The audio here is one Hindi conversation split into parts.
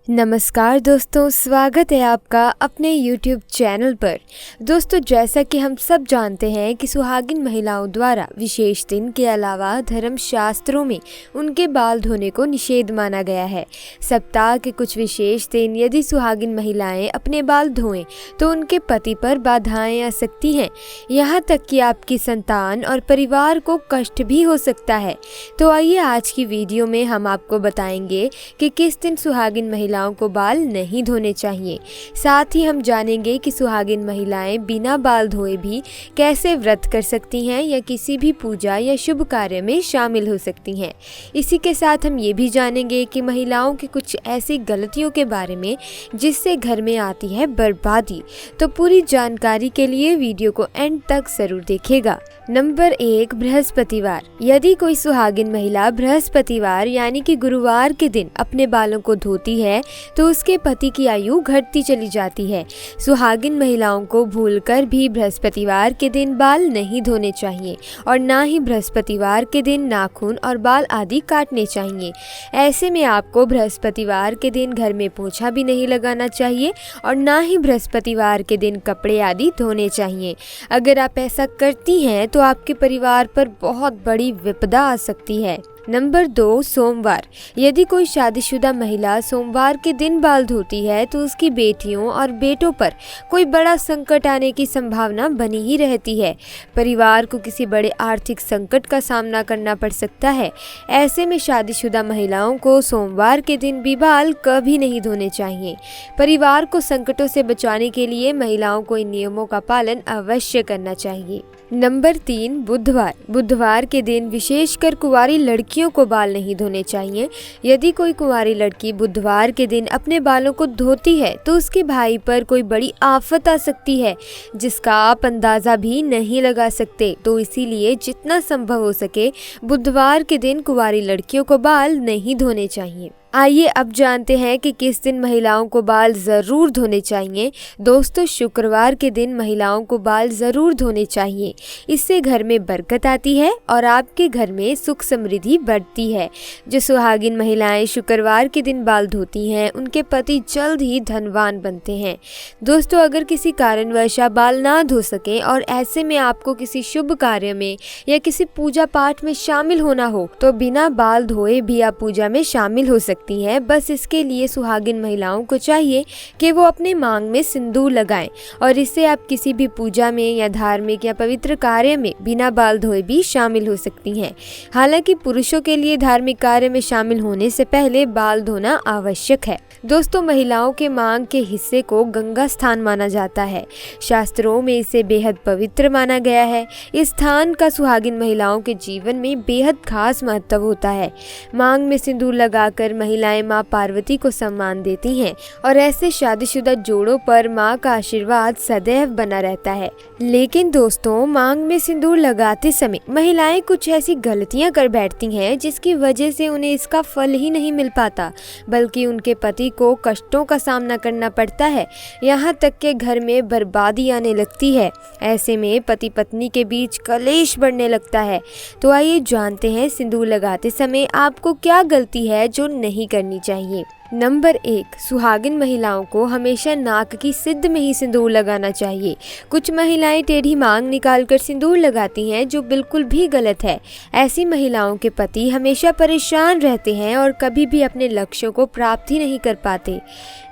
नमस्कार दोस्तों, स्वागत है आपका अपने YouTube चैनल पर। दोस्तों, जैसा कि हम सब जानते हैं कि सुहागिन महिलाओं द्वारा विशेष दिन के अलावा धर्म शास्त्रों में उनके बाल धोने को निषेध माना गया है। सप्ताह के कुछ विशेष दिन यदि सुहागिन महिलाएं अपने बाल धोएं तो उनके पति पर बाधाएं आ सकती हैं, यहाँ तक कि आपकी संतान और परिवार को कष्ट भी हो सकता है। तो आइए आज की वीडियो में हम आपको बताएंगे कि किस दिन सुहागिन महिलाओं को बाल नहीं धोने चाहिए। साथ ही हम जानेंगे कि सुहागिन महिलाएं बिना बाल धोए भी कैसे व्रत कर सकती हैं या किसी भी पूजा या शुभ कार्य में शामिल हो सकती हैं। इसी के साथ हम ये भी जानेंगे कि महिलाओं की कुछ ऐसी गलतियों के बारे में जिससे घर में आती है बर्बादी। तो पूरी जानकारी के लिए वीडियो को एंड तक जरूर देखिएगा। नंबर 1, बृहस्पतिवार। यदि कोई सुहागिन महिला बृहस्पतिवार यानी कि गुरुवार के दिन अपने बालों को धोती है तो उसके पति की आयु घटती चली जाती है। सुहागिन महिलाओं को भूलकर भी बृहस्पतिवार के दिन बाल नहीं धोने चाहिए और ना ही बृहस्पतिवार के दिन नाखून और बाल आदि काटने चाहिए। ऐसे में आपको बृहस्पतिवार के दिन घर में पोछा भी नहीं लगाना चाहिए और ना ही बृहस्पतिवार के दिन कपड़े आदि धोने चाहिए। अगर आप ऐसा करती हैं तो आपके परिवार पर बहुत बड़ी विपदा आ सकती है। नंबर 2, सोमवार। यदि कोई शादीशुदा महिला सोमवार के दिन बाल धोती है तो उसकी बेटियों और बेटों पर कोई बड़ा संकट आने की संभावना बनी ही रहती है। परिवार को किसी बड़े आर्थिक संकट का सामना करना पड़ सकता है। ऐसे में शादीशुदा महिलाओं को सोमवार के दिन भी बाल कभी नहीं धोने चाहिए। परिवार को संकटों से बचाने के लिए महिलाओं को इन नियमों का पालन अवश्य करना चाहिए। नंबर 3, बुधवार। बुधवार के दिन विशेषकर कुंवारी लड़कियों को बाल नहीं धोने चाहिए। यदि कोई कुंवारी लड़की बुधवार के दिन अपने बालों को धोती है तो उसके भाई पर कोई बड़ी आफत आ सकती है जिसका आप अंदाजा भी नहीं लगा सकते। तो इसीलिए जितना संभव हो सके बुधवार के दिन कुंवारी लड़कियों को बाल नहीं धोने चाहिए। आइए अब जानते हैं कि किस दिन महिलाओं को बाल ज़रूर धोने चाहिए। दोस्तों, शुक्रवार के दिन महिलाओं को बाल ज़रूर धोने चाहिए। इससे घर में बरकत आती है और आपके घर में सुख समृद्धि बढ़ती है। जो सुहागिन महिलाएं शुक्रवार के दिन बाल धोती हैं उनके पति जल्द ही धनवान बनते हैं। दोस्तों, अगर किसी कारणवश आप बाल ना धो सकें और ऐसे में आपको किसी शुभ कार्य में या किसी पूजा पाठ में शामिल होना हो तो बिना बाल धोए भी आप पूजा में शामिल हो सकते हैं। बस इसके लिए सुहागिन महिलाओं को चाहिए कि वो अपने मांग में सिंदूर लगाएं और इससे आप किसी भी पूजा में या धार्मिक या पवित्र कार्य में बिना बाल धोए भी शामिल हो सकती हैं। हालांकि पुरुषों के लिए धार्मिक कार्य में शामिल होने से पहले बाल धोना आवश्यक है। दोस्तों, महिलाओं के मांग के हिस्से को गंगा स्थान माना जाता है। शास्त्रों में इसे बेहद पवित्र माना गया है। इस स्थान का सुहागिन महिलाओं के जीवन में बेहद खास महत्व होता है। मांग में सिंदूर लगाकर महिलाएं मां पार्वती को सम्मान देती हैं और ऐसे शादीशुदा जोड़ों पर मां का आशीर्वाद सदैव बना रहता है। लेकिन दोस्तों, मांग में सिंदूर लगाते समय महिलाएं कुछ ऐसी गलतियां कर बैठती हैं जिसकी वजह से उन्हें इसका फल ही नहीं मिल पाता, बल्कि उनके पति को कष्टों का सामना करना पड़ता है। यहाँ तक कि घर में बर्बादी आने लगती है। ऐसे में पति पत्नी के बीच कलेश बढ़ने लगता है। तो आइए जानते हैं सिंदूर लगाते समय आपको क्या गलती है जो नहीं करनी चाहिए। नंबर 1, सुहागिन महिलाओं को हमेशा नाक की सिद्ध में ही सिंदूर लगाना चाहिए। कुछ महिलाएं टेढ़ी मांग निकालकर सिंदूर लगाती हैं जो बिल्कुल भी गलत है। ऐसी महिलाओं के पति हमेशा परेशान रहते हैं और कभी भी अपने लक्ष्यों को प्राप्त ही नहीं कर पाते।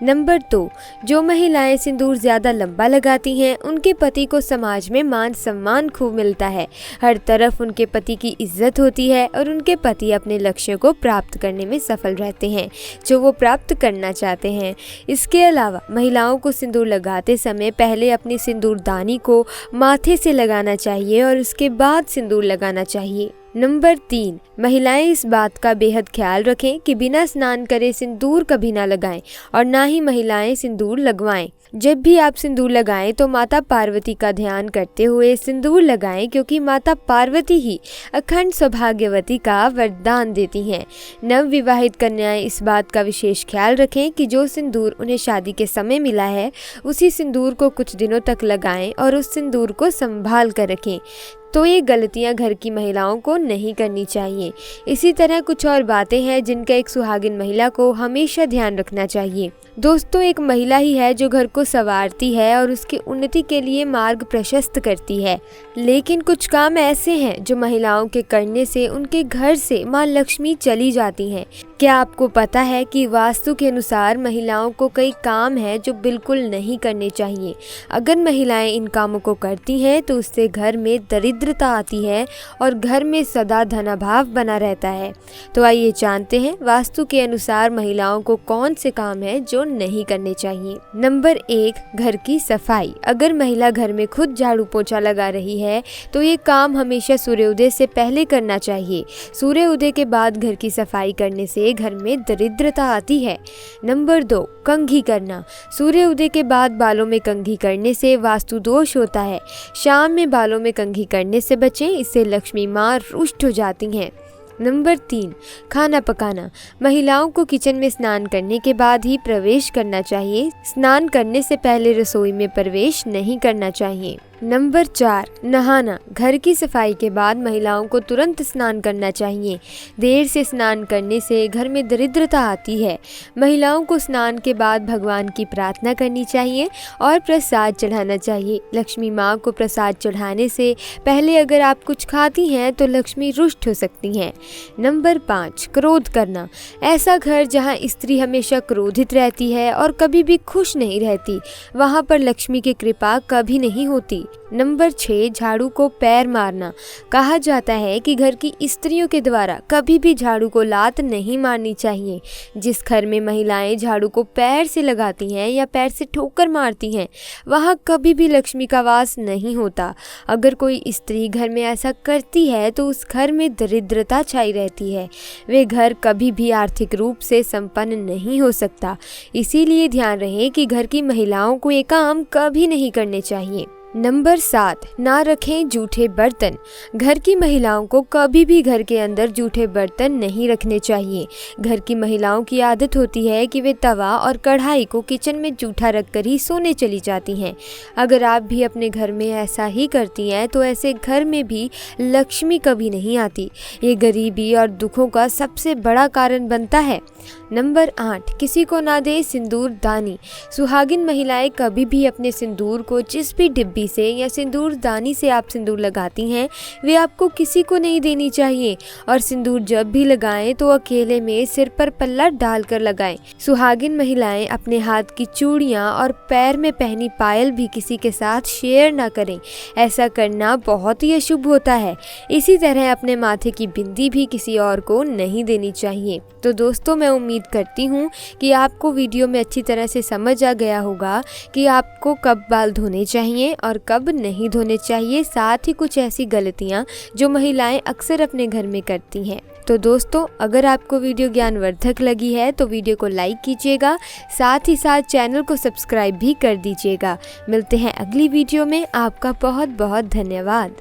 नंबर 2, जो महिलाएं सिंदूर ज़्यादा लंबा लगाती हैं उनके पति को समाज में मान सम्मान खूब मिलता है। हर तरफ उनके पति की इज्जत होती है और उनके पति अपने लक्ष्यों को प्राप्त करने में सफल रहते हैं जो वो प्राप्त करना चाहते हैं। इसके अलावा महिलाओं को सिंदूर लगाते समय पहले अपनी सिंदूरदानी को माथे से लगाना चाहिए और उसके बाद सिंदूर लगाना चाहिए। नंबर 3, महिलाएं इस बात का बेहद ख्याल रखें कि बिना स्नान करे सिंदूर कभी ना लगाएं और ना ही महिलाएं सिंदूर लगवाएं। जब भी आप सिंदूर लगाएं तो माता पार्वती का ध्यान करते हुए सिंदूर लगाएं, क्योंकि माता पार्वती ही अखंड सौभाग्यवती का वरदान देती हैं। नवविवाहित कन्याएं इस बात का विशेष ख्याल रखें कि जो सिंदूर उन्हें शादी के समय मिला है उसी सिंदूर को कुछ दिनों तक लगाएं और उस सिंदूर को संभाल कर रखें तो ये गलतियां घर की महिलाओं को नहीं करनी चाहिए। इसी तरह कुछ और बातें हैं जिनका एक सुहागिन महिला को हमेशा ध्यान रखना चाहिए। दोस्तों, एक महिला ही है जो घर को संवारती है और उसकी उन्नति के लिए मार्ग प्रशस्त करती है। लेकिन कुछ काम ऐसे हैं जो महिलाओं के करने से उनके घर से मां लक्ष्मी चली जाती हैं। क्या आपको पता है कि वास्तु के अनुसार महिलाओं को कई काम हैं जो बिल्कुल नहीं करने चाहिए। अगर महिलाएं इन कामों को करती हैं तो उससे घर में दरिद्रता आती है और घर में सदा धनाभाव बना रहता है। तो आइए जानते हैं वास्तु के अनुसार महिलाओं को कौन से काम हैं जो नहीं करने चाहिए। नंबर 1, घर की सफाई। अगर महिला घर में खुद झाड़ू पोछा लगा रही है तो ये काम हमेशा सूर्योदय से पहले करना चाहिए। सूर्योदय के बाद घर की सफाई करने से घर में दरिद्रता आती है। नंबर 2, कंघी करना। सूर्योदय के बाद बालों में कंघी करने से वास्तु दोष होता है। शाम में बालों में कंघी करने से बचें, इससे लक्ष्मी मां रुष्ट हो जाती हैं। नंबर 3, खाना पकाना। महिलाओं को किचन में स्नान करने के बाद ही प्रवेश करना चाहिए। स्नान करने से पहले रसोई में प्रवेश नहीं करना चाहिए। नंबर 4, नहाना। घर की सफाई के बाद महिलाओं को तुरंत स्नान करना चाहिए। देर से स्नान करने से घर में दरिद्रता आती है। महिलाओं को स्नान के बाद भगवान की प्रार्थना करनी चाहिए और प्रसाद चढ़ाना चाहिए। लक्ष्मी माँ को प्रसाद चढ़ाने से पहले अगर आप कुछ खाती हैं तो लक्ष्मी रुष्ट हो सकती हैं। नंबर 5, क्रोध करना। ऐसा घर जहाँ स्त्री हमेशा क्रोधित रहती है और कभी भी खुश नहीं रहती, वहाँ पर लक्ष्मी की कृपा कभी नहीं होती। नंबर 6, झाड़ू को पैर मारना। कहा जाता है कि घर की स्त्रियों के द्वारा कभी भी झाड़ू को लात नहीं मारनी चाहिए। जिस घर में महिलाएं झाड़ू को पैर से लगाती हैं या पैर से ठोकर मारती हैं, वहाँ कभी भी लक्ष्मी का वास नहीं होता। अगर कोई स्त्री घर में ऐसा करती है तो उस घर में दरिद्रता छाई रहती है। वे घर कभी भी आर्थिक रूप से संपन्न नहीं हो सकता। इसीलिए ध्यान रहे कि घर की महिलाओं को ये काम कभी नहीं करने चाहिए। नंबर 7, ना रखें जूठे बर्तन। घर की महिलाओं को कभी भी घर के अंदर जूठे बर्तन नहीं रखने चाहिए। घर की महिलाओं की आदत होती है कि वे तवा और कढ़ाई को किचन में जूठा रखकर ही सोने चली जाती हैं। अगर आप भी अपने घर में ऐसा ही करती हैं तो ऐसे घर में भी लक्ष्मी कभी नहीं आती। ये गरीबी और दुखों का सबसे बड़ा कारण बनता है। नंबर 8, किसी को ना दे सिंदूर दानी। सुहागिन महिलाएं कभी भी अपने सिंदूर को जिस भी डिब्बी से या सिंदूर दानी से आप सिंदूर लगाती हैं, वे आपको किसी को नहीं देनी चाहिए। और सिंदूर जब भी लगाएं तो अकेले में सिर पर पल्ला डालकर लगाएं। सुहागिन महिलाएं अपने हाथ की चूड़ियां और पैर में पहनी पायल भी किसी के साथ शेयर ना करें। ऐसा करना बहुत ही अशुभ होता है। इसी तरह अपने माथे की बिंदी भी किसी और को नहीं देनी चाहिए। तो दोस्तों, मैं उम्मीद करती हूँ कि आपको वीडियो में अच्छी तरह से समझ आ गया होगा कि आपको कब बाल धोने चाहिए और कब नहीं धोने चाहिए, साथ ही कुछ ऐसी गलतियाँ जो महिलाएं अक्सर अपने घर में करती हैं। तो दोस्तों, अगर आपको वीडियो ज्ञानवर्धक लगी है तो वीडियो को लाइक कीजिएगा, साथ ही साथ चैनल को सब्सक्राइब भी कर दीजिएगा। मिलते हैं अगली वीडियो में। आपका बहुत बहुत धन्यवाद।